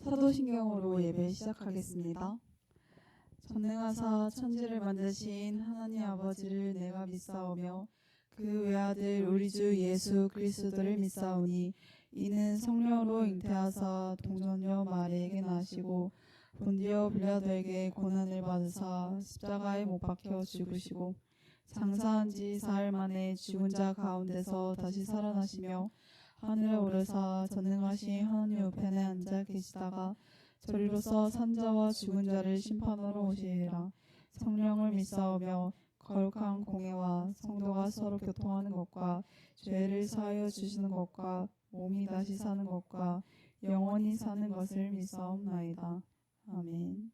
사도신경으로 예배 시작하겠습니다. 전능하사 천지를 만드신 하나님 아버지를 내가 믿사오며 그 외아들 우리 주 예수 그리스도를 믿사오니 이는 성령으로 잉태하사 동정녀 마리에게 나시고 본디오 빌라도에게 고난을 받으사 십자가에 못 박혀 죽으시고 장사한 지 사흘 만에 죽은 자 가운데서 다시 살아나시며 하늘에 오르사 전능하신 하나님 우편에 앉아 계시다가 저리로서 산자와 죽은 자를 심판하러 오시리라. 성령을 믿사오며 거룩한 공예와 성도가 서로 교통하는 것과 죄를 사하여 주시는 것과 몸이 다시 사는 것과 영원히 사는 것을 믿사옵나이다. 아멘.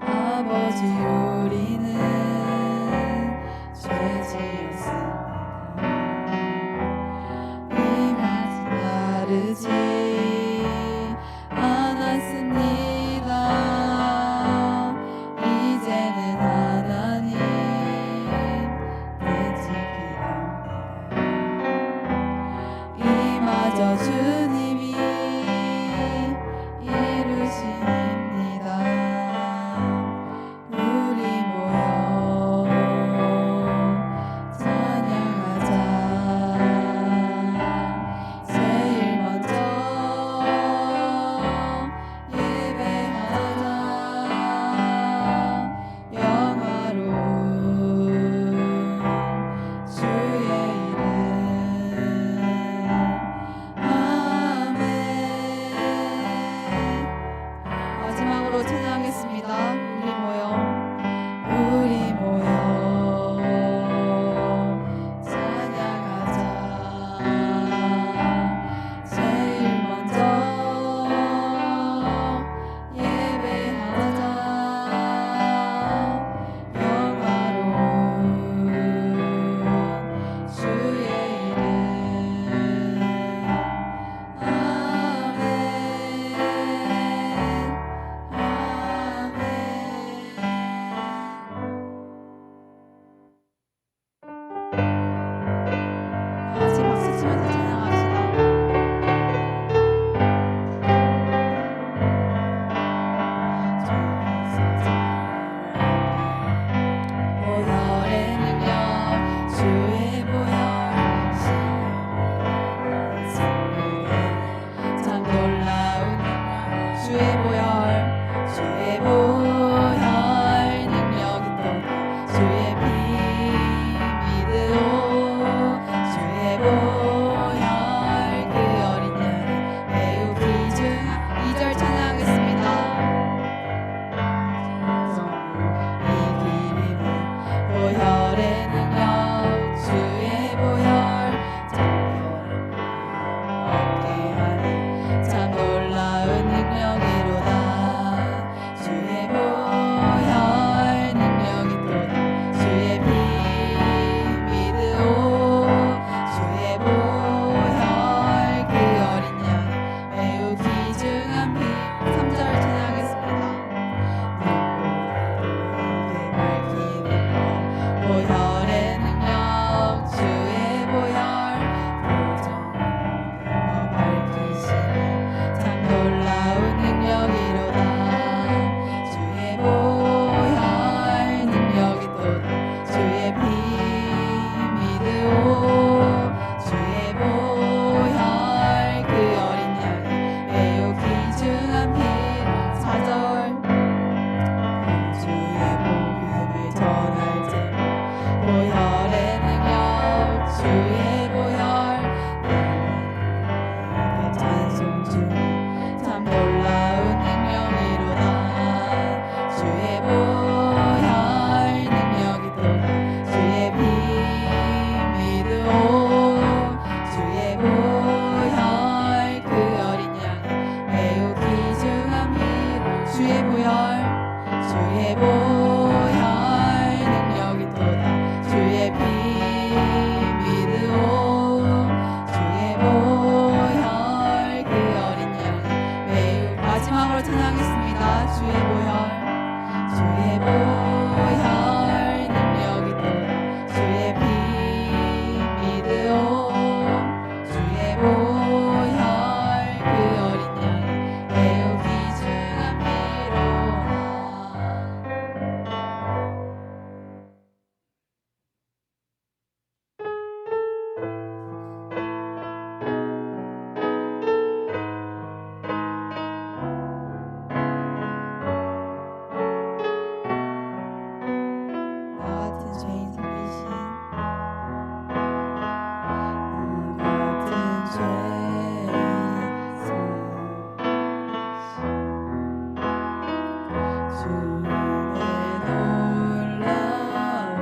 아버지 우리는 죄 지었습니다. 이만 다르지 않았습니다. 이제는 하나님 되지기랍니다. 이마저 주님이 이루십니다. 우리 모여 찬양 믿으오 주의 보혈 그 어린 양 매우 마지막으로 찬양하겠습니다. 주의 보혈 주의 보혈 능력 있도다 주의 피 믿으오 주의 보혈 그 어린 양 매우 귀중한 피로라. 나 같은 죄인 살리신 나 같은 죄인 살리신 주의 놀라워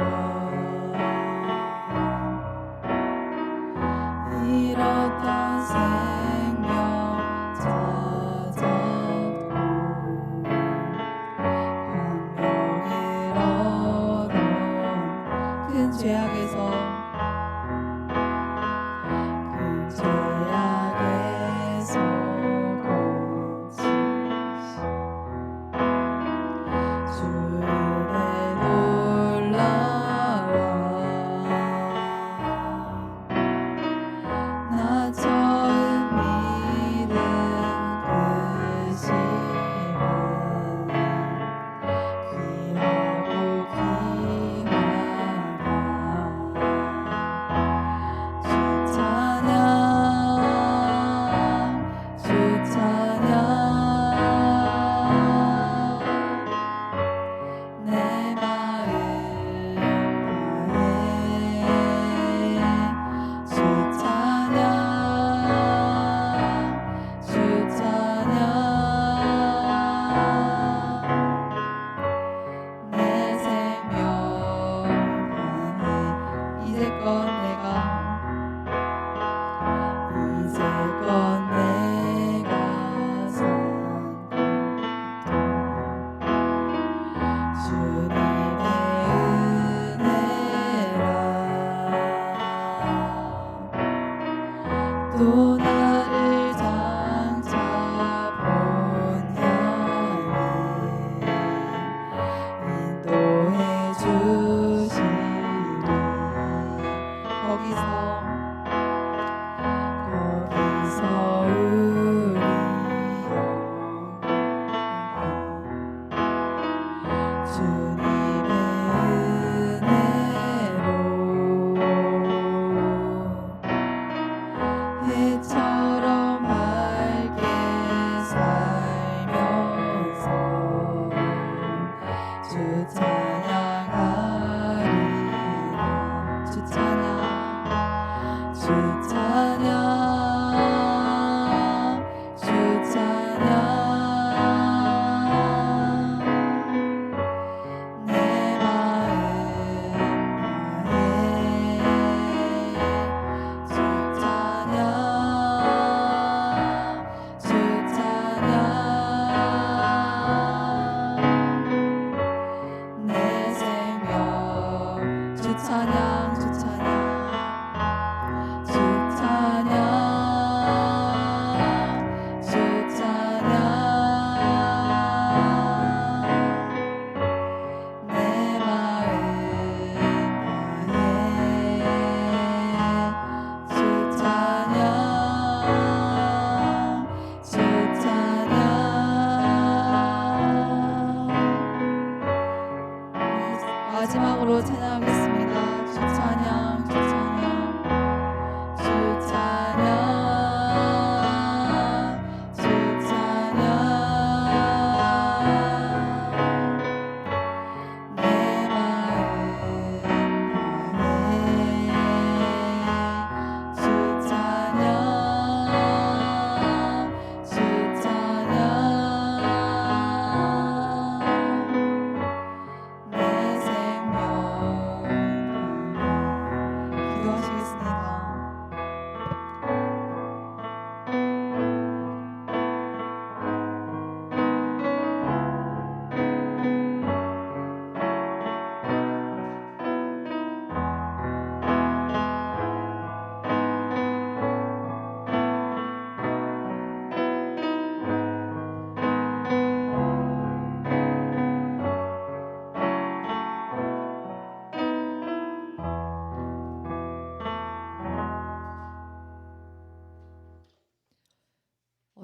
잃었던 생명 찾았고 광명을 얻어 큰 죄악에서 건지신 주의 놀라워 나 처음 믿은 그 시간 귀하고 귀하다 주 찬양 내 마음 다해 주 찬양 내 생명 다해 이제껏 내가 산 것도 주님의 은혜라 또 나를 장차 본향에 인도해 주시리 거기서 우리 주님의 은혜로 헤쳐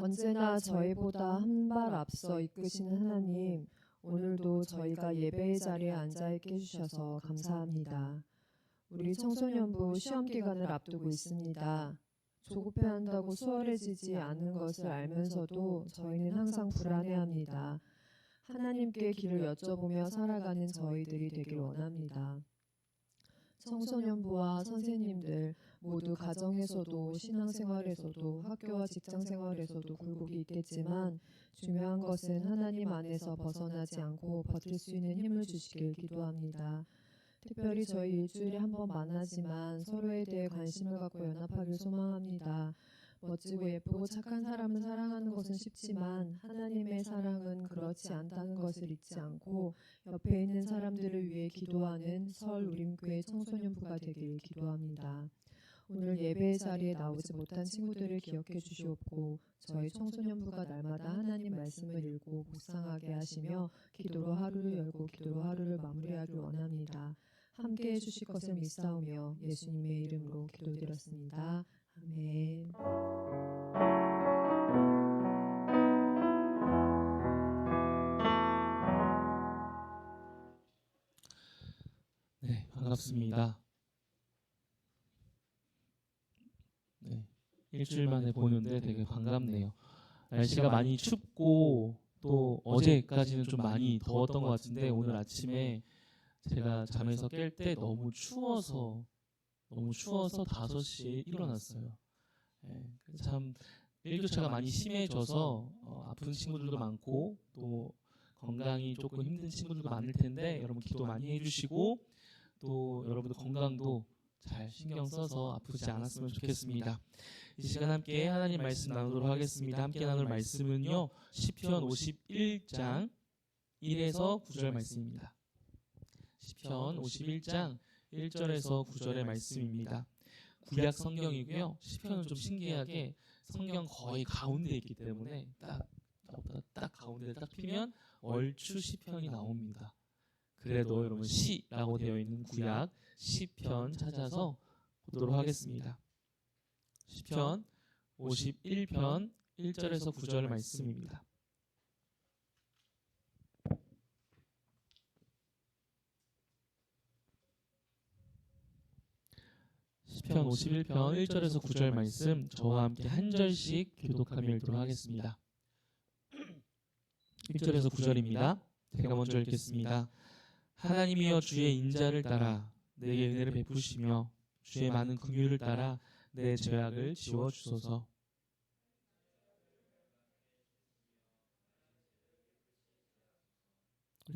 언제나 저희보다 한 발 앞서 이끄시는 하나님, 오늘도 저희가 예배의 자리에 앉아 있게 해주셔서 감사합니다. 우리 청소년부 시험 기간을 앞두고 있습니다. 조급해한다고 수월해지지 않은 것을 알면서도 저희는 항상 불안해합니다. 하나님께 길을 여쭤보며 살아가는 저희들이 되길 원합니다. 청소년부와 선생님들 모두 가정에서도 신앙생활에서도 학교와 직장생활에서도 굴곡이 있겠지만 중요한 것은 하나님 안에서 벗어나지 않고 버틸 수 있는 힘을 주시길 기도합니다. 특별히 저희 일주일에 한 번 만나지만 서로에 대해 관심을 갖고 연합하길 소망합니다. 멋지고 예쁘고 착한 사람을 사랑하는 것은 쉽지만 하나님의 사랑은 그렇지 않다는 것을 잊지 않고 옆에 있는 사람들을 위해 기도하는 설 우림교회 청소년부가 되길 기도합니다. 오늘 예배의 자리에 나오지 못한 친구들을 기억해 주시옵고 저희 청소년부가 날마다 하나님 말씀을 읽고 묵상하게 하시며 기도로 하루를 열고 기도로 하루를 마무리하길 원합니다. 함께 해주실 것을 믿사오며 예수님의 이름으로 기도드렸습니다. 아멘. 네, 반갑습니다. 네, 일주일 만에 보는데 되게 반갑네요. 날씨가 많이 춥고 또 어제까지는 좀 많이 더웠던 것 같은데 오늘 아침에 제가 잠에서 깰 때 너무 추워서 5시에 일어났어요. 참 일교차가 많이 심해져서 아픈 친구들도 많고 또 건강이 조금 힘든 친구들도 많을 텐데 여러분 기도 많이 해주시고 또 여러분들 건강도 잘 신경 써서 아프지 않았으면 좋겠습니다. 이 시간 함께 하나님 말씀 나누도록 하겠습니다. 함께 나눌 말씀은요 시편 51장 1에서 9절 말씀입니다. 시편 51장 1절에서 9절의 말씀입니다. 구약 성경이고요. 시편은 좀 신기하게 성경 거의 가운데에 있기 때문에 딱 가운데를 딱 피면 얼추 시편이 나옵니다. 그래도 여러분 시라고 되어 있는 구약 시편 찾아서 보도록 하겠습니다. 시편 51편 1절에서 9절 말씀입니다. 시편 51편 1절에서 9절 말씀 저와 함께 한 절씩 교독하며 읽도록 하겠습니다. 1절에서 9절입니다. 제가 먼저 읽겠습니다. 하나님이여 주의 인자를 따라 내게 은혜를 베푸시며 주의 많은 긍휼을 따라 내 죄악을 지워주소서.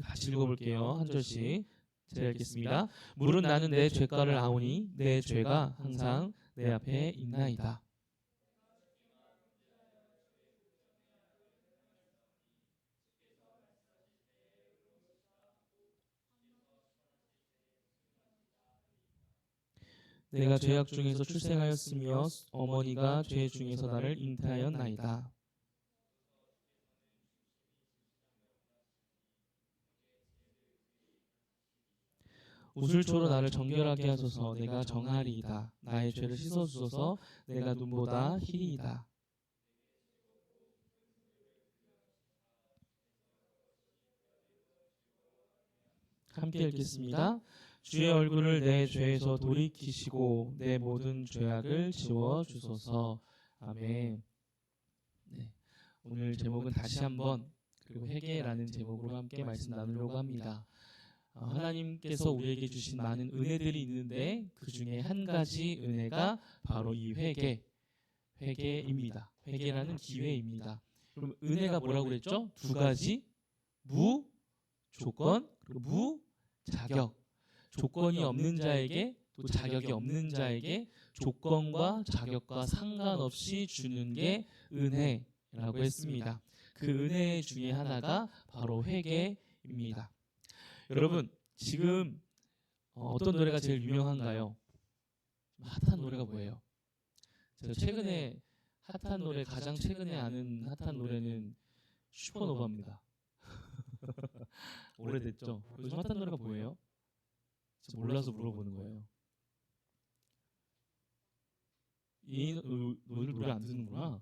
같이 읽어볼게요. 한 절씩 제가 읽겠습니다. 물은 나는 내 죄가를 아오니 내 죄가 항상 내 앞에 있나이다. 내가 죄악 중에서 출생하였으며 어머니가 죄 중에서 나를 잉태하였나이다. 우슬초로 나를 정결하게 하소서. 내가 정하리이다. 나의 죄를 씻어주소서. 내가 눈보다 희리이다. 함께 읽겠습니다. 주의 얼굴을 내 죄에서 돌이키시고 내 모든 죄악을 지워주소서. 아멘. 네, 오늘 제목은 다시 한번 그리고 회개라는 제목으로 함께 말씀 나누려고 합니다. 하나님께서 우리에게 주신 많은 은혜들이 있는데 그 중에 한 가지 은혜가 바로 이 회개입니다. 회개라는 기회입니다. 그럼 은혜가 뭐라고 그랬죠? 두 가지, 무조건 그리고 무자격. 조건이 없는 자에게 또 자격이 없는 자에게 조건과 자격과 상관없이 주는 게 은혜라고 했습니다. 그 은혜 중에 하나가 바로 회개입니다. 여러분 지금 어떤 노래가 제일 유명한가요? 핫한 노래가 뭐예요? 제가 최근에 핫한 노래 가장 최근에 아는 핫한 노래는 슈퍼노바입니다. 오래됐죠? 요즘 핫한 노래가 뭐예요? 몰라서 물어보는 거예요. 이 너희들 노래 안 듣는구나.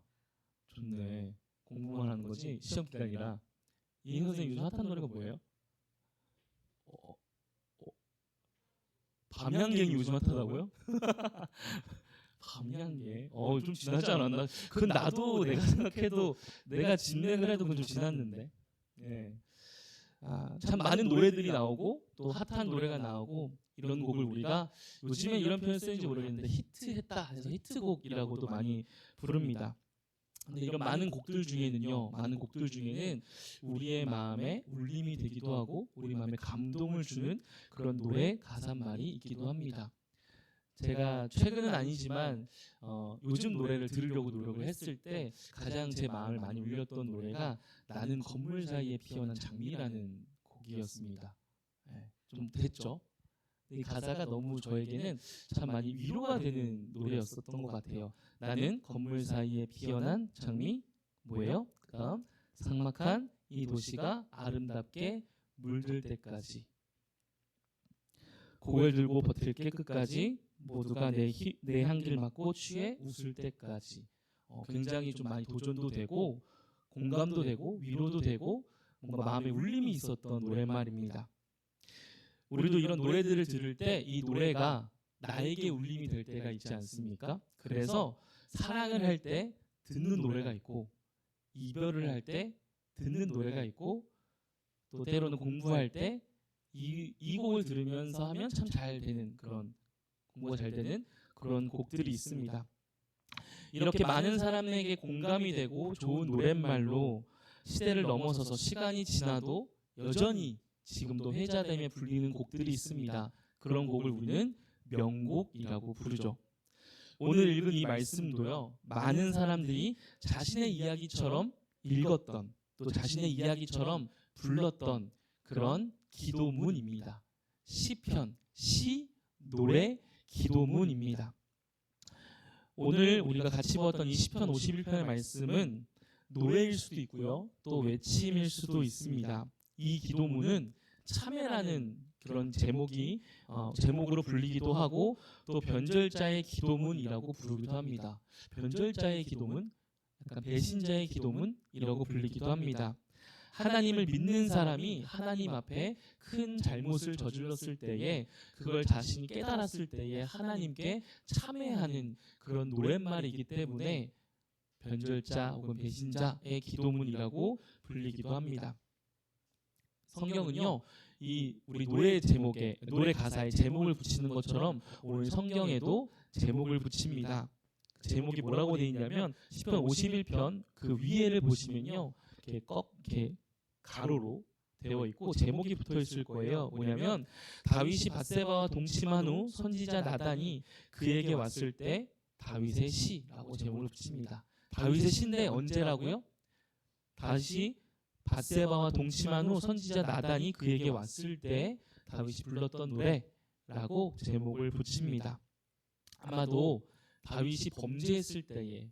좋네. 공부만 하는 거지 시험 기간이라. 이인 선생님 요즘 핫한 노래가 뭐예요? 어, 어, 밤양갱이 요즘 핫하다고요? 밤양갱. 좀 지나지 않았나? 그건 나도 내가 생각해도 내가 진맥을 해도 그건 좀 지났는데. 예. 참 많은 노래들이 나오고 또 핫한 노래가 나오고 이런 곡을 우리가 요즘에 이런 표현 쓰는지 모르겠는데 히트했다 해서 히트곡이라고도 많이 부릅니다. 근데 이런 많은 곡들 중에는 우리의 마음에 울림이 되기도 하고 우리 마음에 감동을 주는 그런 노래 가사말이 있기도 합니다. 제가 최근은 아니지만 요즘 노래를 들으려고 노력을 했을 때 가장 제 마음을 많이 울렸던 노래가 나는 건물 사이에 피어난 장미라는 곡이었습니다. 좀 됐죠? 이 가사가 너무 저에게는 참 많이 위로가 되는 노래였었던 것 같아요. 나는 건물 사이에 피어난 장미 뭐예요? 그다음 삭막한 이 도시가 아름답게 물들 때까지 고개를 들고 버틸게 끝까지 모두가 내 향기를 맡고 취해 웃을 때까지. 굉장히 좀 많이 도전도 되고 공감도 되고 위로도 되고 뭔가 마음에 울림이 있었던 노랫말입니다. 우리도 이런 노래들을 들을 때 이 노래가 나에게 울림이 될 때가 있지 않습니까? 그래서 사랑을 할 때 듣는 노래가 있고 이별을 할 때 듣는 노래가 있고 또 때로는 공부할 때 이 곡을 들으면서 하면 참 잘 되는 그런 공부가 잘 되는 그런 곡들이 있습니다. 이렇게 많은 사람에게 공감이 되고 좋은 노랫말로 시대를 넘어서서 시간이 지나도 여전히 지금도 회자되며 불리는 곡들이 있습니다. 그런 곡을 우리는 명곡이라고 부르죠. 오늘 읽은 이 말씀도요. 많은 사람들이 자신의 이야기처럼 읽었던 또 자신의 이야기처럼 불렀던 그런 기도문입니다. 시편, 시, 노래, 기도문입니다. 오늘 우리가 같이 보았던 이 시편 51편의 말씀은 노래일 수도 있고요. 또 외침일 수도 있습니다. 이 기도문은 참회라는 그런 제목으로 불리기도 하고 또 변절자의 기도문이라고 부르기도 합니다. 변절자의 기도문, 약간 배신자의 기도문이라고 불리기도 합니다. 하나님을 믿는 사람이 하나님 앞에 큰 잘못을 저질렀을 때에 그걸 자신이 깨달았을 때에 하나님께 참회하는 그런 노랫말이기 때문에 변절자 혹은 배신자의 기도문이라고 불리기도 합니다. 성경은요, 우리 노래 가사에 제목을 붙이는 것처럼 오늘 성경에도 제목을 붙입니다. 제목이 뭐라고 되어 있냐면 시편 51편 그 위에를 보시면요, 이렇게 가로로 되어 있고 제목이 붙어 있을 거예요. 뭐냐면 다윗이 밧세바와 동침한 후 선지자 나단이 그에게 왔을 때 다윗의 시라고 제목을 붙입니다. 다윗의 시인데 언제라고요? 다시 밧세바와 동침한 후 선지자 나단이 그에게 왔을 때 다윗이 불렀던 노래라고 제목을 붙입니다. 아마도 다윗이 범죄했을 때에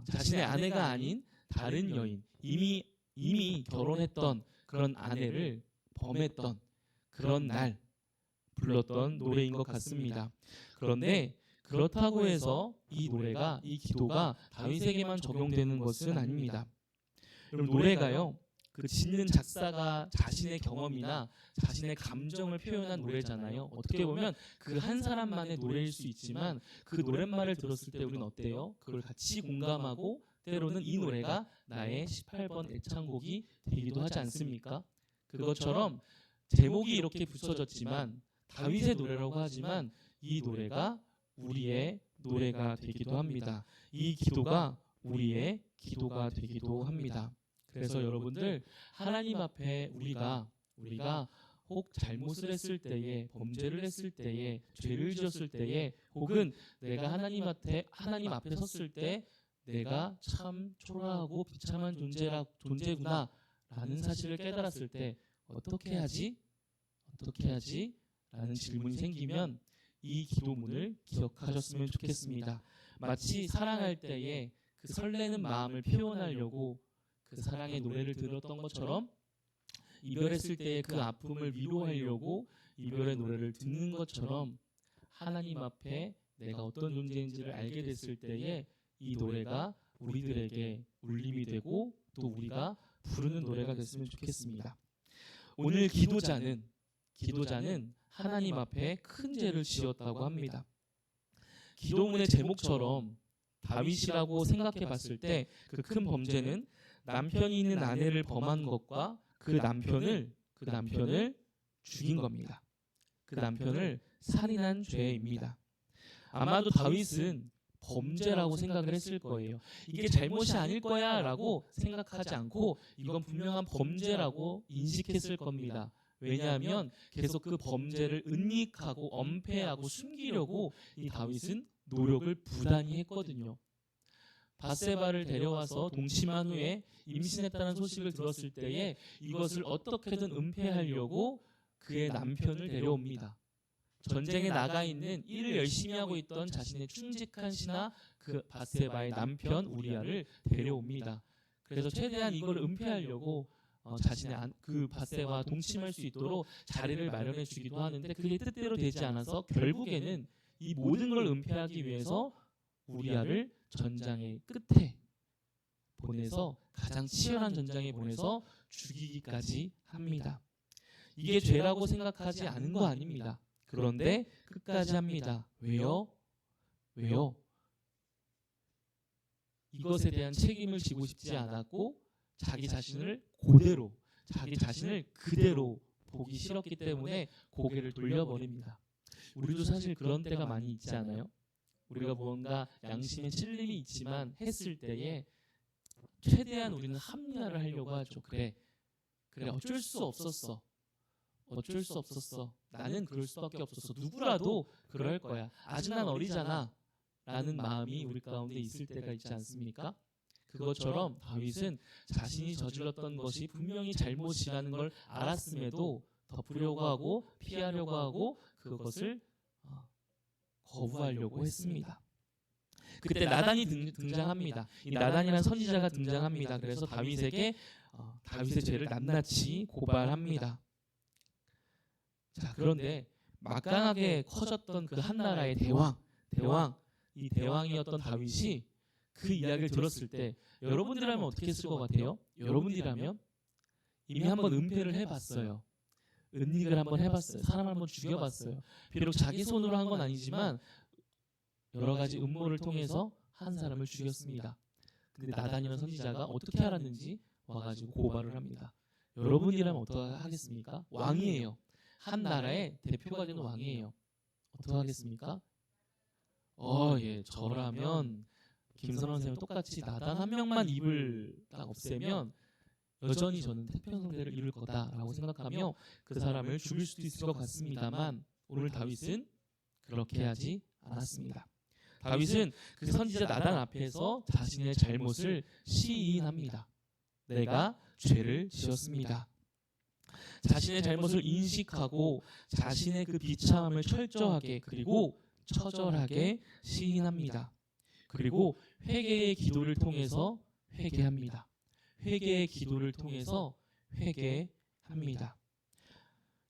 자신의 아내가 아닌 다른 여인, 이미 결혼했던 그런 아내를 범했던 그런 날 불렀던 노래인 것 같습니다. 그런데 그렇다고 해서 이 기도가 다윗에게만 적용되는 것은 아닙니다. 여러분, 노래가요, 그 짓는 작사가 자신의 경험이나 자신의 감정을 표현한 노래잖아요. 어떻게 보면 그 한 사람만의 노래일 수 있지만 그 노랫말을 들었을 때 우리는 어때요? 그걸 같이 공감하고 때로는 이 노래가 나의 18번 애창곡이 되기도 하지 않습니까? 그것처럼 제목이 이렇게 붙여졌지만 다윗의 노래라고 하지만 이 노래가 우리의 노래가 되기도 합니다. 이 기도가 우리의 기도가 되기도 합니다. 그래서 여러분들, 하나님 앞에 우리가 혹 잘못을 했을 때에, 범죄를 했을 때에, 죄를 지었을 때에, 혹은 내가 하나님 앞에 섰을 때 내가 참 초라하고 비참한 존재구나 라는 사실을 깨달았을 때 어떻게 하지? 라는 질문이 생기면 이 기도문을 기억하셨으면 좋겠습니다. 마치 사랑할 때에 그 설레는 마음을 표현하려고 그 사랑의 노래를 들었던 것처럼 이별했을 때의 그 아픔을 위로하려고 이별의 노래를 듣는 것처럼 하나님 앞에 내가 어떤 존재인지를 알게 됐을 때에 이 노래가 우리들에게 울림이 되고 또 우리가 부르는 노래가 됐으면 좋겠습니다. 오늘 기도자는 하나님 앞에 큰 죄를 지었다고 합니다. 기도문의 제목처럼 다윗이라고 생각해 봤을 때 그 큰 범죄는 남편이 있는 아내를 범한 것과 그 남편을 죽인 겁니다. 그 남편을 살인한 죄입니다. 아마도 다윗은 범죄라고 생각을 했을 거예요. 이게 잘못이 아닐 거야 라고 생각하지 않고 이건 분명한 범죄라고 인식했을 겁니다. 왜냐하면 계속 그 범죄를 은닉하고 엄폐하고 숨기려고 이 다윗은 노력을 부단히 했거든요. 밧세바를 데려와서 동침한 후에 임신했다는 소식을 들었을 때에 이것을 어떻게든 은폐하려고 그의 남편을 데려옵니다. 전쟁에 나가 있는 일을 열심히 하고 있던 자신의 충직한 신하 그 밧세바의 남편 우리아를 데려옵니다. 그래서 최대한 이걸 은폐하려고 자신의 그 밧세바와 동침할 수 있도록 자리를 마련해 주기도 하는데 그게 뜻대로 되지 않아서 결국에는 이 모든 걸 은폐하기 위해서 우리아를 전장의 끝에 보내서 가장 치열한 전장에 보내서 죽이기까지 합니다. 이게 죄라고 생각하지 않은 거 아닙니다. 그런데 끝까지 합니다. 왜요? 이것에 대한 책임을 지고 싶지 않았고 자기 자신을 그대로 보기 싫었기 때문에 고개를 돌려버립니다. 우리도 사실 그런 때가 많이 있지 않아요? 우리가 뭔가 양심에 찔림이 있지만 했을 때에 최대한 우리는 합리화를 하려고 하죠. 그래 어쩔 수 없었어. 나는 그럴 수밖에 없었어. 누구라도 그럴 거야. 아직 난 어리잖아. 라는 마음이 우리 가운데 있을 때가 있지 않습니까? 그것처럼 다윗은 자신이 저질렀던 것이 분명히 잘못이라는 걸 알았음에도 덮으려고 하고 피하려고 하고 그것을 거부하려고 했습니다. 그때 나단이 등장합니다. 이 나단이라는 선지자가 등장합니다. 그래서 다윗에게 다윗의 죄를 낱낱이 고발합니다. 자, 그런데 막강하게 커졌던 그 한 나라의 이 대왕이었던 다윗이 그 이야기를 들었을 때 여러분들이라면 어떻게 했을 것 같아요? 여러분들이라면 이미 한번 은폐를 해봤어요. 은닉을 한번 해봤어요. 사람을 한번 죽여봤어요. 비록 자기 손으로 한 건 아니지만 여러 가지 음모를 통해서 한 사람을 죽였습니다. 근데 나단이라는 선지자가 어떻게 알았는지 와가지고 고발을 합니다. 여러분이라면 어떻게 하겠습니까? 왕이에요. 한 나라의 대표가 되는 왕이에요. 어떻게 하겠습니까? 예, 저라면 김선원 선생님 똑같이 나단 한 명만 입을 딱 없애면 여전히 저는 태평성대를 이룰 거다라고 생각하며 그 사람을 죽일 수도 있을 것 같습니다만 오늘 다윗은 그렇게 하지 않았습니다. 다윗은 그 선지자 나단 앞에서 자신의 잘못을 시인합니다. 내가 죄를 지었습니다. 자신의 잘못을 인식하고 자신의 그 비참함을 철저하게 그리고 처절하게 시인합니다. 그리고 회개의 기도를 통해서 회개합니다. 회개의 기도를 통해서 회개합니다.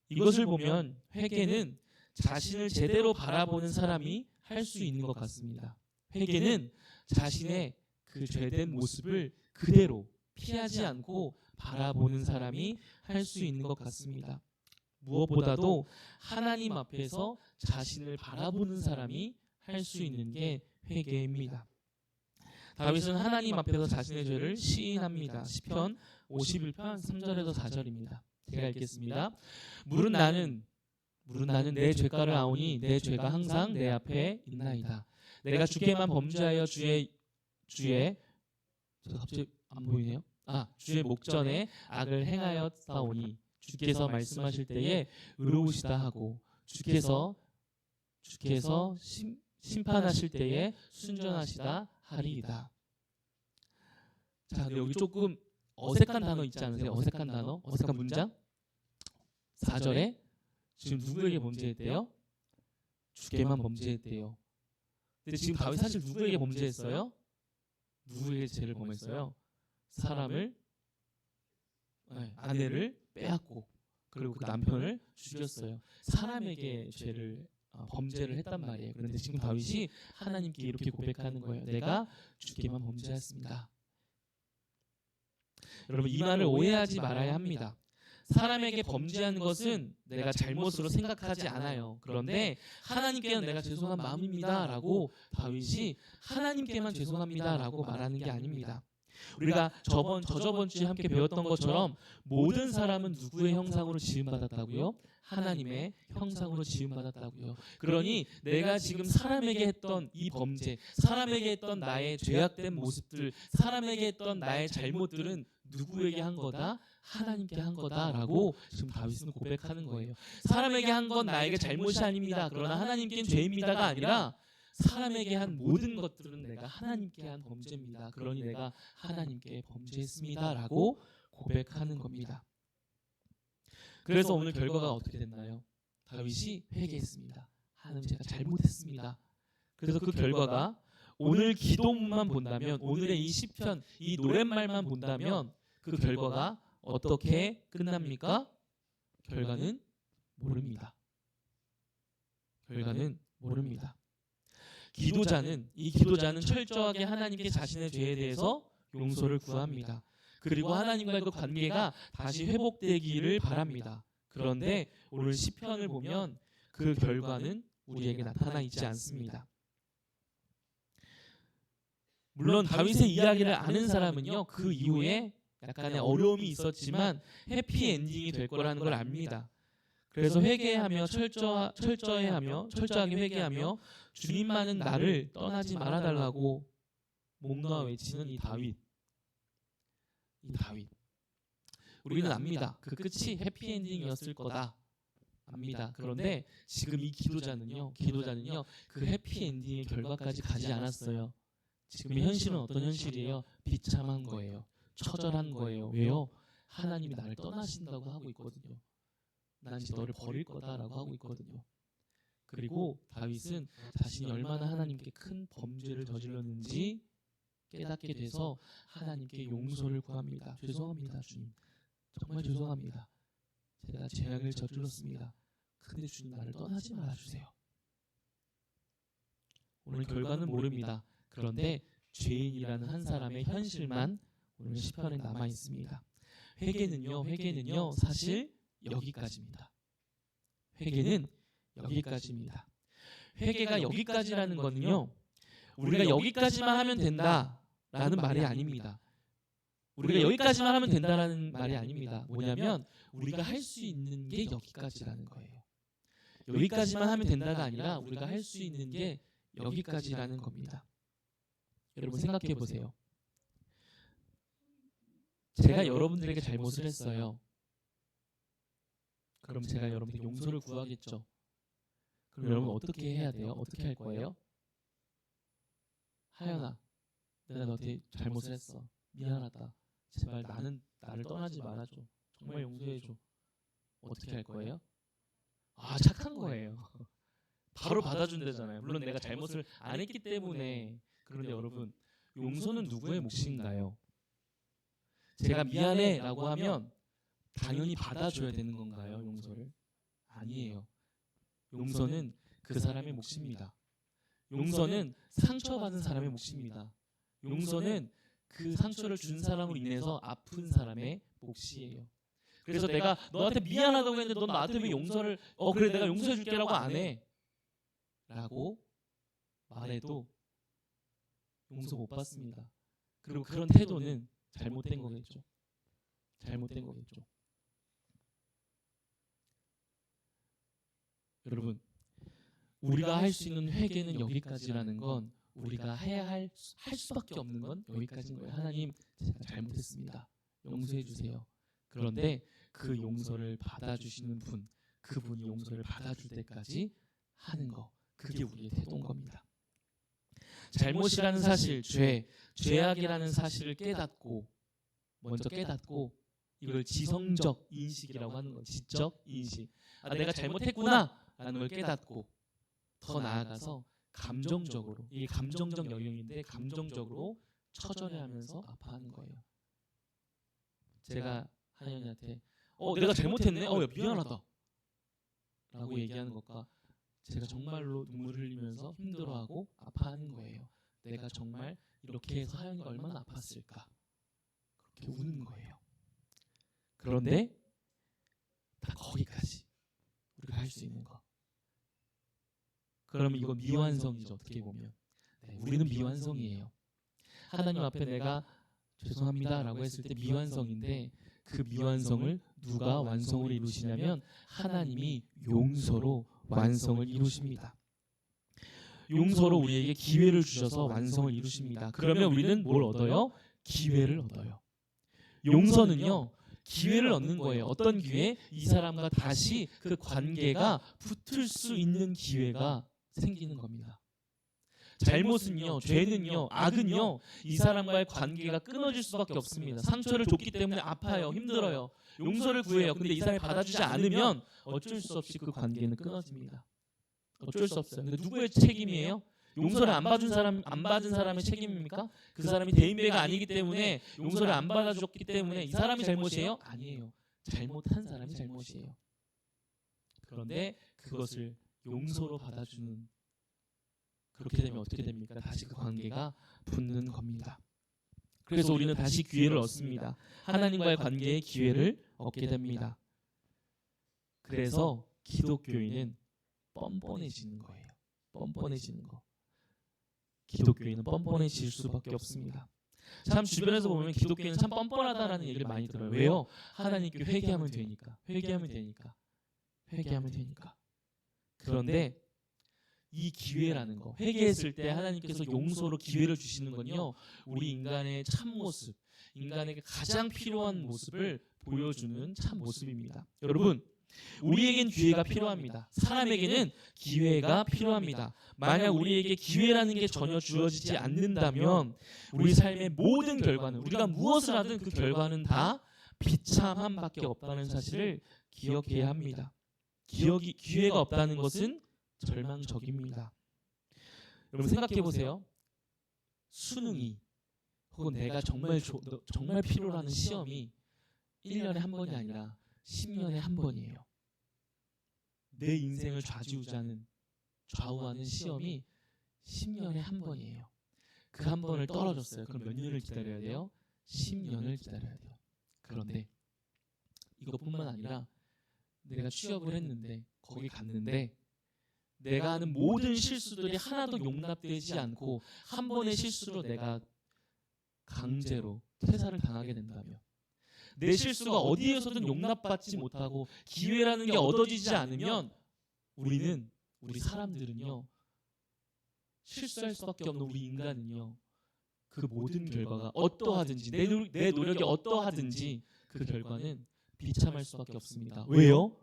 이것을 보면 회개는 자신을 제대로 바라보는 사람이 할 수 있는 것 같습니다. 회개는 자신의 그 죄된 모습을 그대로 피하지 않고 바라보는 사람이 할 수 있는 것 같습니다. 무엇보다도 하나님 앞에서 자신을 바라보는 사람이 할 수 있는 게 회개입니다. 다윗은 하나님 앞에서 자신의 죄를 시인합니다. 시편 51편 3절에서 4절입니다. 제가 읽겠습니다. 물은 나는 내 죄가를 아오니 내 죄가 항상 내 앞에 있나이다. 내가 주께만 범죄하여 주의 갑자기 안 보이네요. 주의 목전에 악을 행하였사오니 주께서 말씀하실 때에 의로우시다 하고 주께서 심판하실 때에 순전하시다 하리이다. 자, 근데 여기 조금 어색한 단어 있지 않으세요? 어색한 단어? 어색한 문장? 4절에 지금 누구에게 범죄했대요? 주께만 범죄했대요. 근데 지금 다윗 사실 누구에게 범죄했어요? 누구에게 죄를 범했어요? 사람을 아내를 빼앗고 그리고 그 남편을 죽였어요. 사람에게 죄를 범죄를 했단 말이에요. 그런데 지금 다윗이 하나님께 이렇게 고백하는 거예요. 내가 주께만 범죄했습니다. 여러분, 이 말을 오해하지 말아야 합니다. 사람에게 범죄한 것은 내가 잘못으로 생각하지 않아요. 그런데 하나님께는 내가 죄송한 마음입니다 라고 다윗이 하나님께만 죄송합니다 라고 말하는 게 아닙니다. 우리가 저저번 주에 함께 배웠던 것처럼 모든 사람은 누구의 형상으로 지음받았다고요? 하나님의 형상으로 지음받았다고요. 그러니 내가 지금 사람에게 했던 이 범죄, 사람에게 했던 나의 죄악된 모습들, 사람에게 했던 나의 잘못들은 누구에게 한 거다? 하나님께 한 거다라고 지금 다윗은 고백하는 거예요. 사람에게 한 건 나에게 잘못이 아닙니다. 그러나 하나님께는 죄입니다가 아니라 사람에게 한 모든 것들은 내가 하나님께 한 범죄입니다. 그러니 내가 하나님께 범죄했습니다라고 고백하는 겁니다. 그래서 오늘 결과가 어떻게 됐나요? 다윗이 회개했습니다. 하나님, 제가 잘못했습니다. 그래서 그 결과가 오늘 기도만 본다면, 오늘의 이 시편, 이 노랫말만 본다면 그 결과가 어떻게 끝납니까? 결과는 모릅니다. 결과는 모릅니다. 기도자는 철저하게 하나님께 자신의 죄에 대해서 용서를 구합니다. 그리고 하나님과의 그 관계가 다시 회복되기를 바랍니다. 그런데 오늘 시편을 보면 그 결과는 우리에게 나타나 있지 않습니다. 물론 다윗의 이야기를 아는 사람은요, 그 이후에 약간의 어려움이 있었지만 해피엔딩이 될 거라는 걸 압니다. 그래서 회개하며 철저하게 회개하며 주님만은 나를 떠나지 말아달라고 목 놓아 외치는 이 다윗. 우리는 압니다. 그 끝이 해피엔딩이었을 거다. 압니다. 그런데 지금 이 기도자는요 그 해피엔딩의 결과까지 가지 않았어요. 지금의 현실은 어떤 현실이에요? 비참한 거예요. 처절한 거예요. 왜요? 하나님이 나를 떠나신다고 하고 있거든요. 난 이제 너를 버릴 거다라고 하고 있거든요. 그리고 다윗은 자신이 얼마나 하나님께 큰 범죄를 저질렀는지 깨닫게 돼서 하나님께 용서를 구합니다. 죄송합니다, 주님. 정말 죄송합니다. 제가 죄악을 저질렀습니다. 근데 주님, 나를 떠나지 말아주세요. 오늘 결과는 모릅니다. 그런데 죄인이라는 한 사람의 현실만 오늘 시편에 남아 있습니다. 회개는요 사실 여기까지입니다. 회개는 여기까지입니다. 회개가 여기까지라는 거는요, 우리가 여기까지만 하면 된다라는 말이 아닙니다. 우리가 여기까지만 하면 된다라는 말이 아닙니다. 뭐냐면 우리가 할 수 있는 게 여기까지라는 거예요. 여기까지만 하면 된다가 아니라 우리가 할 수 있는 게 여기까지라는 겁니다. 여러분 생각해 보세요. 제가 여러분들에게 잘못을 했어요. 그럼 제가 여러분에게 용서를 구하겠죠. 그럼 여러분 어떻게 해야 돼요? 어떻게 할 거예요? 하연아, 내가 너한테 잘못을 했어. 미안하다. 제발 나를 떠나지 말아줘. 정말 용서해줘. 어떻게 할 거예요? 착한 거예요. 바로 받아준다잖아요. 물론 내가 잘못을 안 했기 때문에. 그런데 여러분, 용서는 누구의 몫인가요? 제가 미안해 라고 하면 당연히 받아줘야 되는 건가요? 용서를? 아니에요. 용서는 그 사람의 몫입니다. 용서는 상처받은 사람의 몫입니다. 용서는 그 상처를 준 사람으로 인해서 아픈 사람의 몫이에요. 그래서 내가 너한테 미안하다고 했는데 넌 나한테 왜 용서를 그래 내가 용서해 줄게 라고 안 해 라고 말해도 용서 못 받습니다. 그리고 그런 태도는 잘못된 거겠죠. 잘못된 거겠죠. 여러분, 우리가 할 수 있는 회개는 여기까지라는 건, 우리가 해야 할 수밖에 없는 건 여기까지인 거예요. 하나님, 제가 잘못했습니다. 용서해 주세요. 그런데 그 용서를 받아주시는 분, 그분이 용서를 받아줄 때까지 하는 거, 그게 우리의 태도인 겁니다. 잘못이라는 사실, 죄악이라는 사실을 먼저 깨닫고 이걸 지성적 인식이라고 하는 거예요. 지적 인식. 내가 잘못했구나 라는 걸 깨닫고 더 나아가서 감정적으로, 이게 감정적 영역인데 감정적으로 처절해하면서 아파하는 거예요. 제가 하연이한테 내가 잘못했네? 야, 미안하다 라고 얘기하는 것과 제가 정말로 눈물을 흘리면서 힘들어하고 아파하는 거예요. 내가 정말 이렇게 해서 하영이가 얼마나 아팠을까. 그렇게 우는 거예요. 그런데 다 거기까지 우리가 할 수 있는 거. 그러면 이건 미완성이죠. 어떻게 보면 우리는 미완성이에요. 하나님 앞에 내가 죄송합니다 라고 했을 때 미완성인데, 그 미완성을 누가 완성으로 이루시냐면 하나님이 용서로 완성을 이루십니다. 용서로 우리에게 기회를 주셔서 완성을 이루십니다. 그러면 우리는 뭘 얻어요? 기회를 얻어요. 용서는요, 기회를 얻는 거예요. 어떤 기회? 이 사람과 다시 그 관계가 붙을 수 있는 기회가 생기는 겁니다. 잘못은요, 죄는요, 악은요, 이 사람과의 관계가 끊어질 수밖에 없습니다. 상처를 줬기 때문에 아파요, 힘들어요, 용서를 구해요. 근데 이 사람이 받아주지 않으면 어쩔 수 없이 그 관계는 끊어집니다. 어쩔 수 없어요. 근데 누구의 책임이에요? 용서를 안 받은 사람의 책임입니까? 그 사람이 대인배가 아니기 때문에, 용서를 안 받아줬기 때문에 이 사람이 잘못이에요? 아니에요. 잘못한 사람이 잘못이에요. 그런데 그것을 용서로 받아주는, 그렇게 되면 어떻게 됩니까? 다시 그 관계가 붙는 겁니다. 그래서 우리는 다시 기회를 얻습니다. 하나님과의 관계에 기회를 얻게 됩니다. 그래서 기독교인은 뻔뻔해지는 거예요. 뻔뻔해지는 거. 기독교인은 뻔뻔해질 수밖에 없습니다. 참 주변에서 보면 기독교인은 참 뻔뻔하다라는 얘기를 많이 들어요. 왜요? 하나님께 회개하면 되니까. 회개하면 되니까. 회개하면 되니까. 그런데 이 기회라는 거, 회개했을 때 하나님께서 용서로 기회를 주시는 건요, 우리 인간의 참모습, 인간에게 가장 필요한 모습을 보여주는 참모습입니다. 여러분, 우리에겐 기회가 필요합니다. 사람에게는 기회가 필요합니다. 만약 우리에게 기회라는 게 전혀 주어지지 않는다면 우리 삶의 모든 결과는, 우리가 무엇을 하든 그 결과는 다 비참함밖에 없다는 사실을 기억해야 합니다. 기회가 없다는 것은 절망적입니다. 여러분 생각해 보세요. 수능이, 혹은 내가 정말 필요로 하는 시험이 1년에 한 번이 아니라 10년에 한 번이에요. 내 인생을 좌우하는 시험이 10년에 한 번이에요. 그 한 번을 떨어졌어요. 그럼 몇 년을 기다려야 돼요? 10년을 기다려야 돼요. 그런데 이것뿐만 아니라 내가 취업을 했는데, 거기 갔는데 내가 하는 모든 실수들이 하나도 용납되지 않고 한 번의 실수로 내가 강제로 퇴사를 당하게 된다면, 내 실수가 어디에서든 용납받지 못하고 기회라는 게 얻어지지 않으면 우리 사람들은요, 실수할 수밖에 없는 우리 인간은요, 그 모든 결과가 어떠하든지, 내 노력이 어떠하든지 그 결과는 비참할 수밖에 없습니다. 왜요?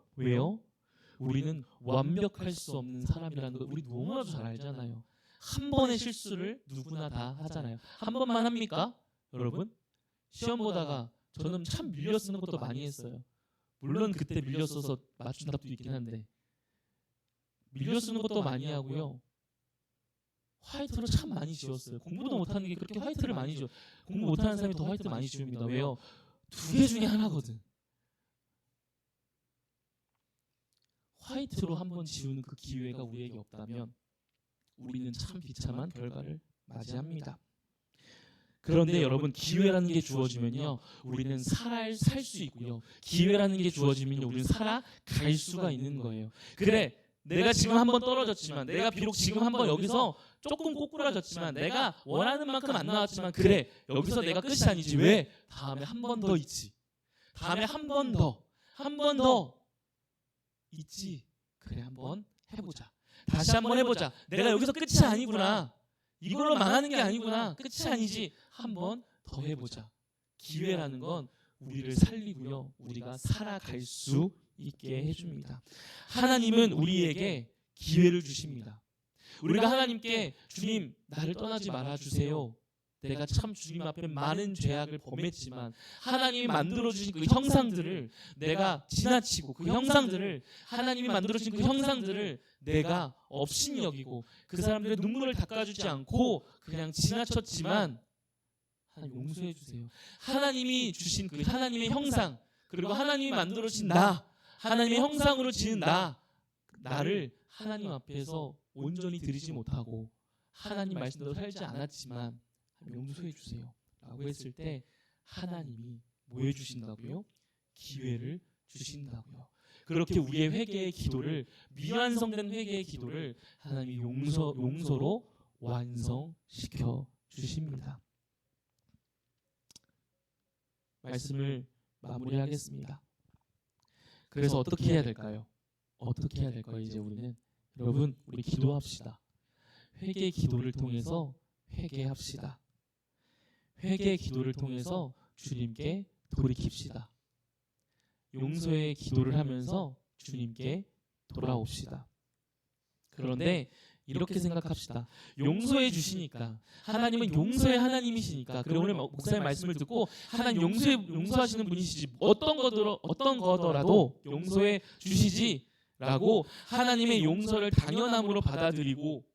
우리는 완벽할 수 없는 사람이라는 걸 우리 너무나도 잘 알잖아요. 한 번의 실수를 누구나 다 하잖아요. 한 번만 합니까? 여러분, 시험 보다가 저는 참 밀려 쓰는 것도 많이 했어요. 물론 그때 밀려 써서 맞춘 답도 있긴 한데, 밀려 쓰는 것도 많이 하고요, 화이트로 참 많이 지웠어요. 공부도 못하는 게 그렇게 화이트를 많이 지워. 공부 못하는 사람이 더 화이트 많이 지웁니다. 왜요? 두 개 중에 하나거든. 화이트로 한번 지우는 그 기회가 우리에게 없다면 우리는 참 비참한 결과를 맞이합니다. 그런데 여러분, 기회라는 게 주어지면요, 우리는 살 수 있고요, 기회라는 게 주어지면 우리는 살아갈 수가 있는 거예요. 그래, 내가 지금 한번 떨어졌지만, 내가 비록 지금 한번 여기서 조금 꼬꾸라졌지만, 내가 원하는 만큼 안 나왔지만, 그래, 여기서 내가 끝이 아니지. 왜? 다음에 한 번 더 있지. 다음에 한 번 더 있지. 그래, 한번 해보자. 다시 한번 해보자. 내가 여기서 끝이 아니구나. 이걸로 망하는 게 아니구나. 끝이 아니지. 한번 더 해보자. 기회라는 건 우리를 살리고요, 우리가 살아갈 수 있게 해줍니다. 하나님은 우리에게 기회를 주십니다. 우리가 하나님께, 주님, 나를 떠나지 말아주세요. 내가 참 주님 앞에 많은 죄악을 범했지만 하나님이 만들어주신 그 형상들을 내가 지나치고, 그 형상들을, 하나님이 만들어주신 그 형상들을 내가 업신이 여기고 그 사람들의 눈물을 닦아주지 않고 그냥 지나쳤지만, 하나님 용서해 주세요. 하나님이 주신 그 하나님의 형상, 그리고 하나님이 만들어주신 나, 하나님의 형상으로 지은 나를 하나님 앞에서 온전히 드리지 못하고 하나님 말씀대로 살지 않았지만 용서해 주세요 라고 했을 때 하나님이 뭐 해주신다고요? 기회를 주신다고요. 그렇게 우리의 회개의 기도를, 미완성된 회개의 기도를 하나님이 용서로 완성시켜 주십니다. 말씀을 마무리하겠습니다. 그래서 어떻게 해야 될까요? 어떻게 해야 될까요? 이제 우리는 여러분, 우리 기도합시다. 회개의 기도를 통해서 회개합시다. 회개의 기도를 통해서 주님께 돌이킵시다. 용서의 기도를 하면서 주님께 돌아옵시다. 그런데 이렇게 생각합시다. 용서해 주시니까, 하나님은 용서의 하나님이시니까, 그리고 오늘 목사의 말씀을 듣고 하나님 용서하시는 분이시지, 어떤 거더라도 용서해 주시지라고 하나님의 용서를 당연함으로 받아들이고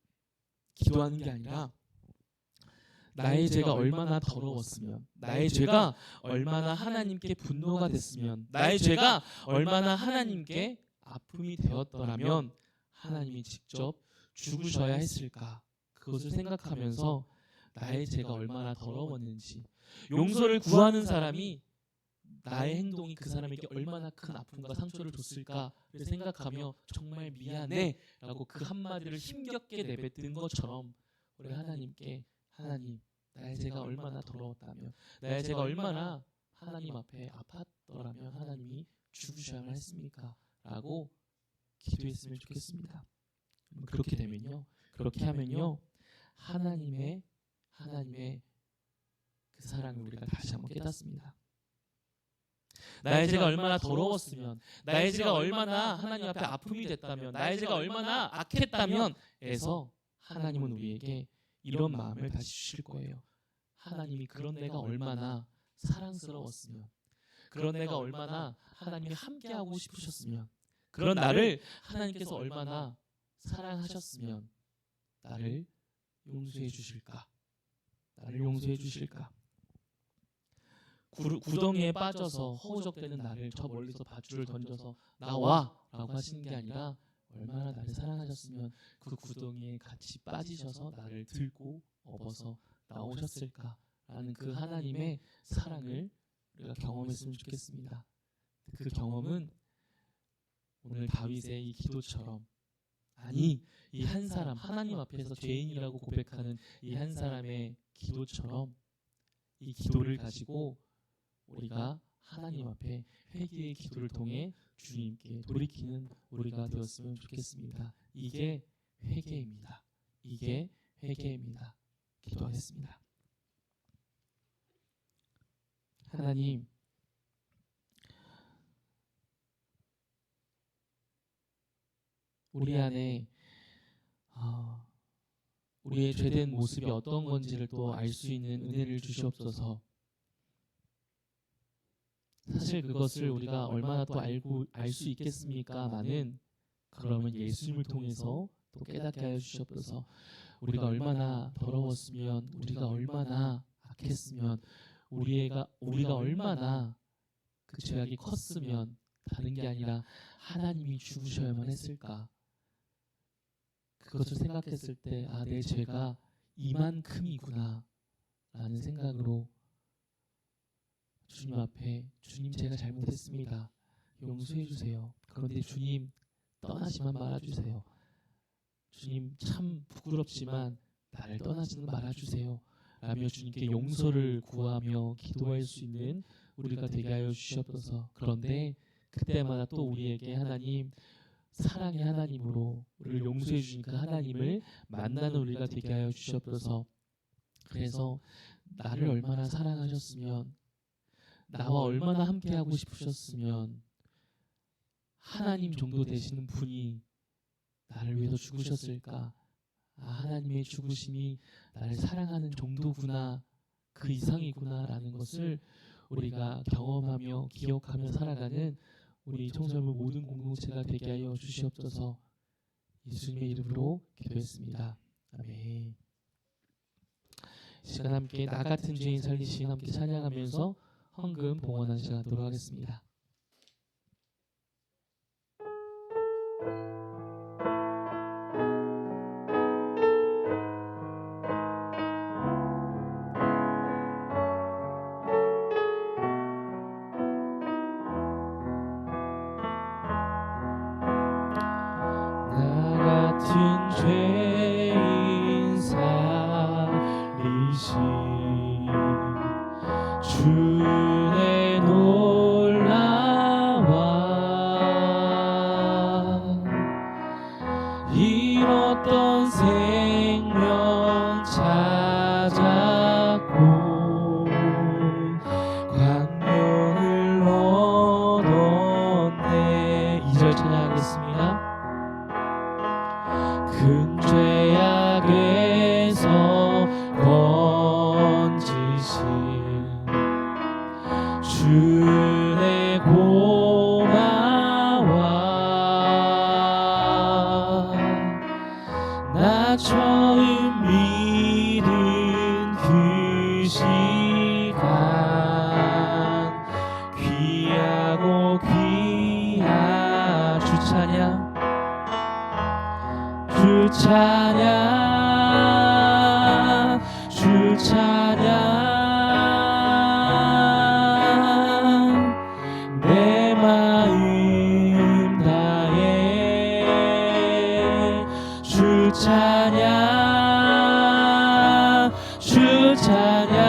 기도하는 게 아니라, 나의 죄가 얼마나 더러웠으면, 나의 죄가 얼마나 하나님께 분노가 됐으면, 나의 죄가 얼마나 하나님께 아픔이 되었더라면 하나님이 직접 죽으셔야 했을까, 그것을 생각하면서 나의 죄가 얼마나 더러웠는지, 용서를 구하는 사람이 나의 행동이 그 사람에게 얼마나 큰 아픔과 상처를 줬을까를 생각하며 정말 미안해 라고 그 한마디를 힘겹게 내뱉은 것처럼 우리 하나님께, 하나님, 나의 죄가 얼마나 더러웠다면, 나의 죄가 얼마나 하나님 앞에 아팠더라면 하나님이 죽으셔야만 했습니까? 라고 기도했으면 좋겠습니다. 그렇게 되면요, 그렇게 하면요, 하나님의 그 사랑을 우리가 다시 한번 깨닫습니다. 나의 죄가 얼마나 더러웠으면, 나의 죄가 얼마나 하나님 앞에 아픔이 됐다면, 나의 죄가 얼마나 악했다면 에서 하나님은 우리에게 이런 마음을 다시 주실 거예요. 하나님이 그런 내가 얼마나 사랑스러웠으면, 그런 내가 얼마나 하나님이 함께하고 싶으셨으면, 그런 나를 하나님께서 얼마나 사랑하셨으면 나를 용서해 주실까? 나를 용서해 주실까? 구덩이에 빠져서 허우적대는 나를 저 멀리서 밧줄을 던져서 나와 라고 하시는 게 아니라, 얼마나 나를 사랑하셨으면 그 구덩이에 같이 빠지셔서 나를 들고 업어서 나오셨을까라는 그 하나님의 사랑을 우리가 경험했으면 좋겠습니다. 그 경험은 오늘 다윗의 이 기도처럼, 아니 이 한 사람, 하나님 앞에서 죄인이라고 고백하는 이 한 사람의 기도처럼, 이 기도를 가지고 우리가 하나님 앞에 회개의 기도를 통해 주님께 돌이키는 우리가 되었으면 좋겠습니다. 이게 회개입니다. 이게 회개입니다. 기도하겠습니다. 하나님, 우리 안에 우리의 죄된 모습이 어떤 건지를 또 알 수 있는 은혜를 주시옵소서. 사실 그것을 우리가 얼마나 또 알 수 있겠습니까마는, 그러면 예수님을 통해서 또 깨닫게 하여 주시옵소서. 우리가 얼마나 더러웠으면, 우리가 얼마나 악했으면, 우리가 얼마나 그 죄악이 컸으면 다른 게 아니라 하나님이 죽으셔야만 했을까? 그것을 생각했을 때, 아, 내 죄가 이만큼이구나 라는 생각으로 주님 앞에, 주님, 제가 잘못했습니다. 용서해 주세요. 그런데 주님, 떠나지만 말아주세요. 주님, 참 부끄럽지만 나를 떠나지는 말아주세요 라며 주님께 용서를 구하며 기도할 수 있는 우리가 되게 하여 주시옵소서. 그런데 그때마다 또 우리에게 하나님, 사랑의 하나님으로 우리를 용서해 주신 그 하나님을 만나는 우리가 되게 하여 주시옵소서. 그래서 나를 얼마나 사랑하셨으면, 나와 얼마나 함께하고 싶으셨으면, 하나님 정도 되시는 분이 나를 위해서 죽으셨을까? 아, 하나님의 죽으심이 나를 사랑하는 정도구나, 그 이상이구나 라는 것을 우리가 경험하며 기억하며 살아가는 우리 청소년부 모든 공동체가 되게 하여 주시옵소서. 예수님의 이름으로 기도했습니다. 아멘. 이 시간 함께 나 같은 죄인 살리신 함께 찬양하면서 헌금 봉헌하는 시간 갖도록 하겠습니다. 땅에서 건지신 주의 고마워. 나 처음 믿은 그 시간 귀하고 귀한 주 찬양, 주 찬양, 주 찬양, 내 마음 다해 주 찬양, 주 찬양,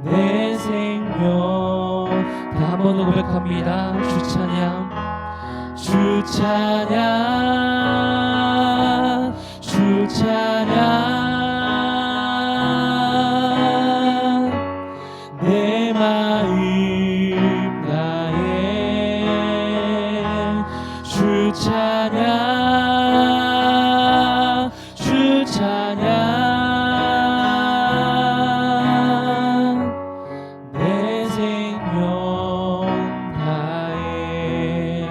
내 생명. 다 한 번 더 고백합니다. 주 찬양, 주 찬양, 주 찬양, 내 마음 다해 주 찬양, 주 찬양, 내 생명 다해.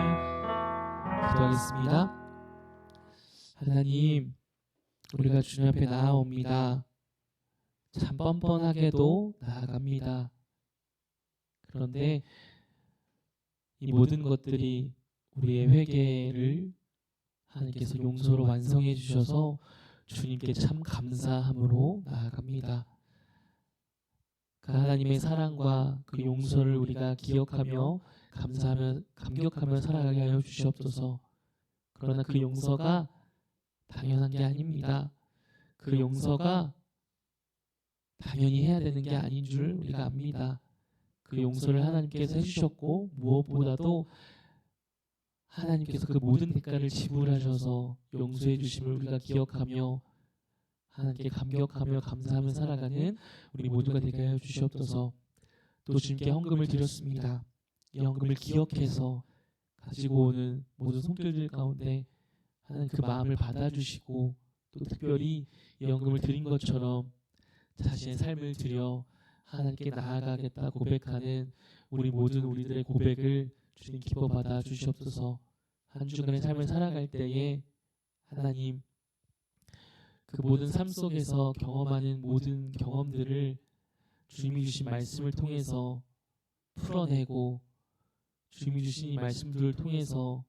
기도하겠습니다. 하나님, 우리가 주님 앞에 나아옵니다. 참 뻔뻔하게도 나아갑니다. 그런데 이 모든 것들이 우리의 회개를 하나님께서 용서로 완성해 주셔서 주님께 참 감사함으로 나아갑니다. 그 하나님의 사랑과 그 용서를 우리가 기억하며 감사하며 감격하며 살아가게 하여 주시옵소서. 그러나 그 용서가 당연한 게 아닙니다. 그 용서가 당연히 해야 되는 게 아닌 줄 우리가 압니다. 그 용서를 하나님께서 해주셨고 무엇보다도 하나님께서 그 모든 대가를 지불하셔서 용서해 주심을 우리가 기억하며 하나님께 감격하며 감사하며 살아가는 우리 모두가 되게 하여 주시옵소서. 또 주님께 헌금을 드렸습니다. 이 헌금을 기억해서 가지고 오는 모든 손길들 가운데 하나님 그 마음을 받아주시고 또 특별히 이 헌금을 드린 것처럼 자신의 삶을 드려 하나님께 나아가겠다 고백하는 우리 모든 우리들의 고백을 주님 기뻐 받아 주시옵소서. 한 주간의 삶을 살아갈 때에 하나님 그 모든 삶 속에서 경험하는 모든 경험들을 주님이 주신 말씀을 통해서 풀어내고 주님이 주신 이 말씀들을 통해서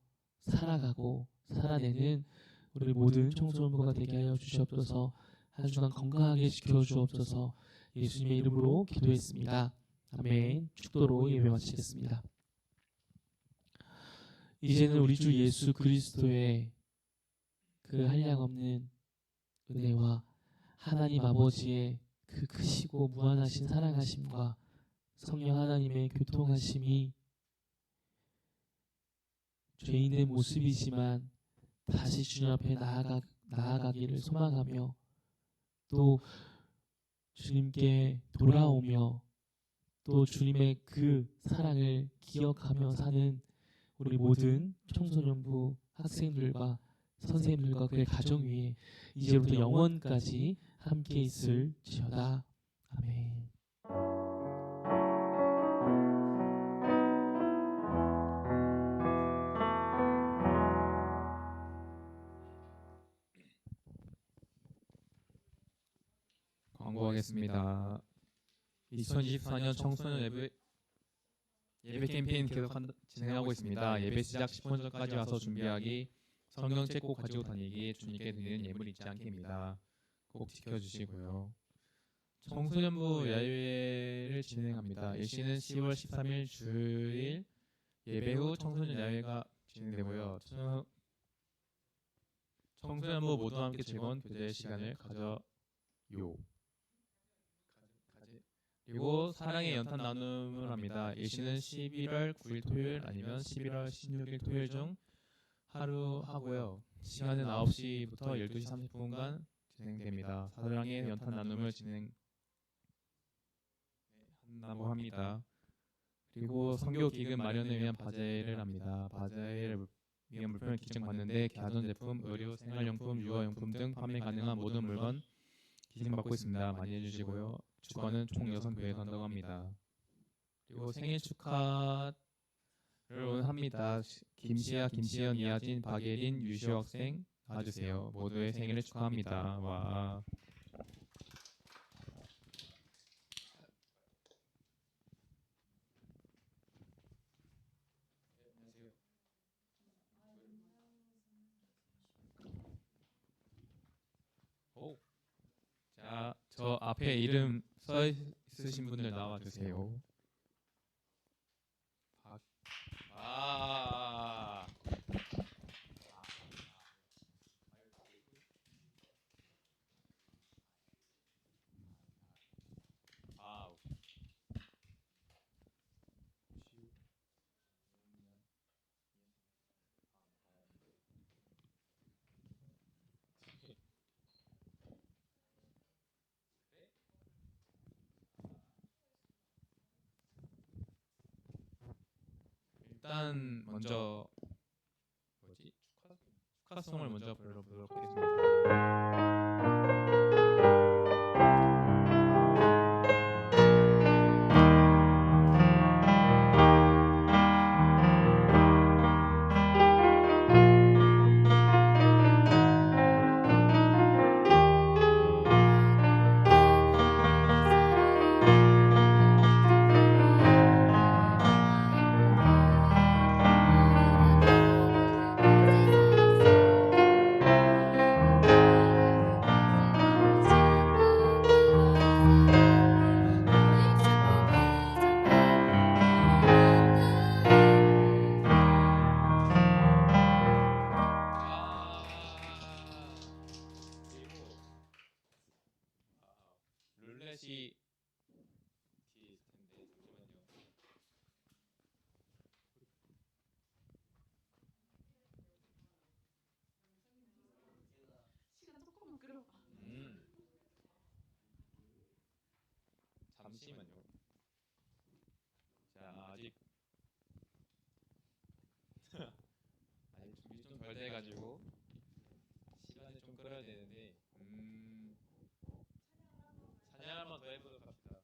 살아가고 살아내는 우리 모든 청소년부가 되게 하여 주시옵소서. 한 주간 건강하게 지켜주옵소서. 예수님의 이름으로 기도했습니다. 아멘. 축도로 예배 마치겠습니다. 이제는 우리 주 예수 그리스도의 그 한량없는 은혜와 하나님 아버지의 그 크시고 무한하신 사랑하심과 성령 하나님의 교통하심이 죄인의 모습이지만 다시 주님 앞에 나아가기를 소망하며 또 주님께 돌아오며 또 주님의 그 사랑을 기억하며 사는 우리 모든 청소년부 학생들과 선생님들과 그의 가정 위에 이제부터 영원까지 함께 있을지어다. 아멘. 광고하겠습니다. 2024년 청소년 예배 캠페인 계속 진행하고 있습니다. 예배 시작 10분 전까지 와서 준비하기, 성경책 꼭 가지고 다니기, 주님께 드리는 예물 잊지 않게입니다. 꼭 지켜주시고요. 청소년부 야외를 진행합니다. 일시는 10월 13일 주일 예배 후 청소년 야외가 진행되고요. 청소년부 모두와 함께 즐거운 교제 시간을 가져요. 그리고 사랑의 연탄 나눔을 합니다. 일시는 11월 9일 토요일 아니면 11월 16일 토요일 중 하루 하고요. 시간은 9시부터 12시 30분간 진행됩니다. 사랑의 연탄 나눔을 진행한다고 합니다. 그리고 선교 기금 마련을 위한 바제를 합니다. 바제를 위험 불편을 기증받는데 가전제품, 의류, 생활용품, 유아용품 등 판매 가능한 모든 물건 기증받고 있습니다. 많이 해주시고요. 주관은 총 6교회에서 한다고 합니다. 그리고 생일 축하를 오늘 합니다. 김시아, 김시연, 이하진, 박예린, 유시호 학생 나와주세요. 모두의 생일을 축하합니다. 와. 오. 자, 저 앞에 이름 써 있으신 분들 나와주세요. 아. 아. 일단 먼저 뭐지? 축하송을 먼저 불러보도록 하겠습니다. 그리고 룰렛이 뒤에 있을 텐데 잠시만요. 시간 조금만 끌어봐. 잠시만요. 자, 아직 아직 준비 좀 덜 돼가지고 시간을 좀 끌어야 되는데 사냥 한번 더 해보도록 합시다.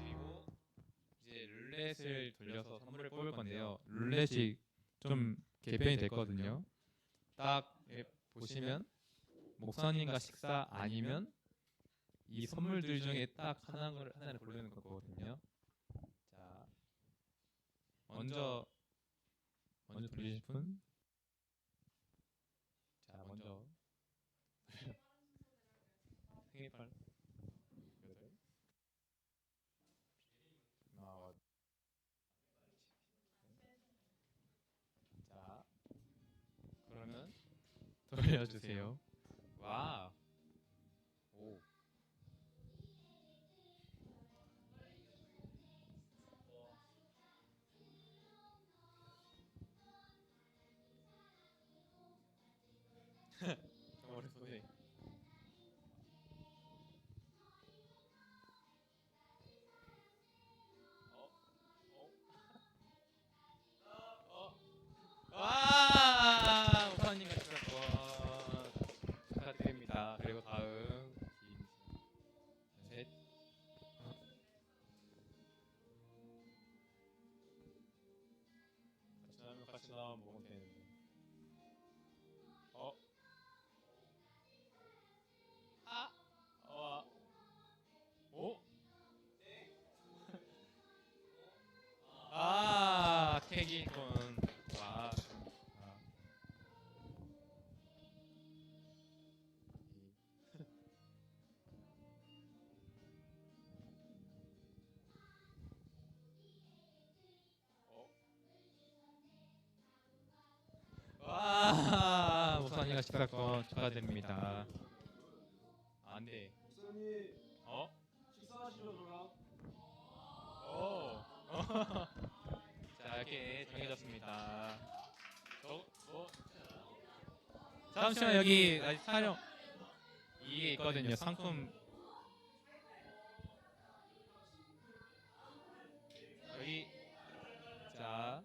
그리고 이제 룰렛을 돌려서 선물을 뽑을 건데요. 룰렛이 좀 개편이 됐거든요. 딱 보시면 목사님과 식사 아니면 이 선물들 중에 딱 하나를 고르는 거거든요. 자, 먼저 돌리실 분? 자, 먼저 생일팔 여덟. 자, 그러면 돌려주세요. 와, 오. 정말 손에. 와, 우사님 가셨고 축하드립니다. 그리고 다음 셋. 같이 나오면 먹으면 되는데. 아, 오, 케이크콘. 와, 목사님과 식사권 축하드립니다. 안 돼. 어? 식사하시러 돌아. 오. 자, 이렇게 정해졌습니다. 잠시만 여기 아직 촬영 이게 있거든요. 상품 여기 자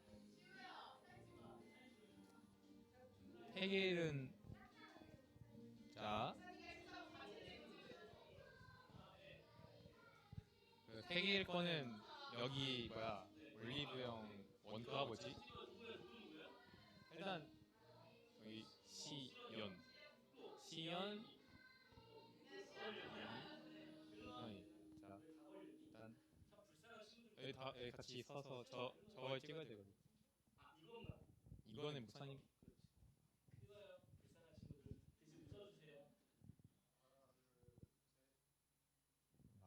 태길은 자 그 태길 거는 여기 뭐야 올리브영 원가 뭐지? 일단 여기 시연 아니 자 일단 여기 다 여기 같이 서서 저걸 찍어야 되거든. 이거는 목사님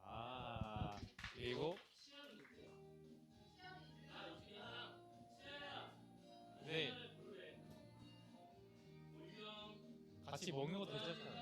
아 그리고 네 같이 먹는 것도 괜찮잖아.